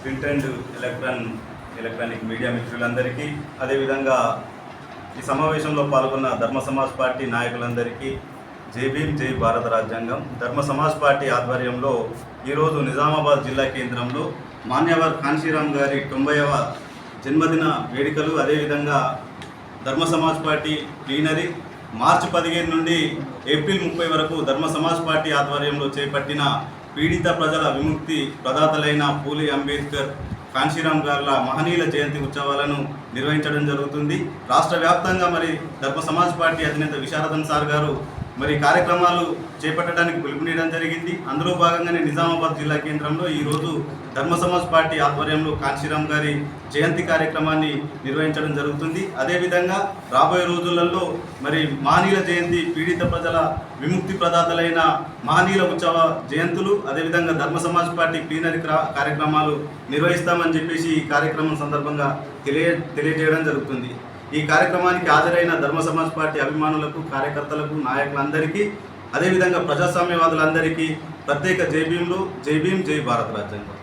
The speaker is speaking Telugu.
ప్రింట్ అండ్ ఎలక్ట్రానిక్ మీడియా మిత్రులందరికీ, అదేవిధంగా ఈ సమావేశంలో పాల్గొన్న ధర్మ సమాజ్ పార్టీ నాయకులందరికీ జై భీమ్, జై భారత రాజ్యాంగం. ధర్మ సమాజ్ పార్టీ ఆధ్వర్యంలో ఈరోజు నిజామాబాద్ జిల్లా కేంద్రంలో మాన్యవర్ కాన్షీరామ్ గారి 90వ జన్మదిన వేడుకలు, అదేవిధంగా ధర్మ సమాజ్ పార్టీ ప్లీనరీ మార్చి 15 నుండి ఏప్రిల్ 30 వరకు ధర్మ సమాజ్ పార్టీ ఆధ్వర్యంలో చేపట్టిన పీడిత ప్రజల విముక్తి ప్రదాతలైన పూలే అంబేద్కర్, కాన్షీరామ్ గార్ల మహనీయుల జయంతి ఉత్సవాలను నిర్వహించడం జరుగుతుంది. రాష్ట్ర వ్యాప్తంగా మరి ధర్మ సమాజ్ పార్టీ అధినేత విశారదన్ సార్ గారు మరి కార్యక్రమాలు చేపట్టడానికి పిలుపునియడం జరిగింది. అందులో భాగంగానే నిజామాబాద్ జిల్లా కేంద్రంలో ఈరోజు ధర్మ సమాజ్ పార్టీ ఆధ్వర్యంలో కాన్షీరామ్ గారి జయంతి కార్యక్రమాన్ని నిర్వహించడం జరుగుతుంది. అదేవిధంగా రాబోయే రోజులలో మరి మహనీయుల జయంతి, పీడిత ప్రజల విముక్తి ప్రదాతలైన మహనీయుల ఉత్సవ జయంతులు, అదేవిధంగా ధర్మ సమాజ్ పార్టీ ప్లీనరీ కార్యక్రమాలు నిర్వహిస్తామని చెప్పేసి ఈ కార్యక్రమం సందర్భంగా తెలియజేయడం జరుగుతుంది. ఈ కార్యక్రమానికి హాజరైన ధర్మ సమాజ్ పార్టీ అభిమానులకు, కార్యకర్తలకు, నాయకులందరికీ, అదేవిధంగా ప్రజాస్వామ్యవాదులందరికీ ప్రత్యేక జై భీమ్లు, జై భీమ్, జై భారత రాజ్యాంగం.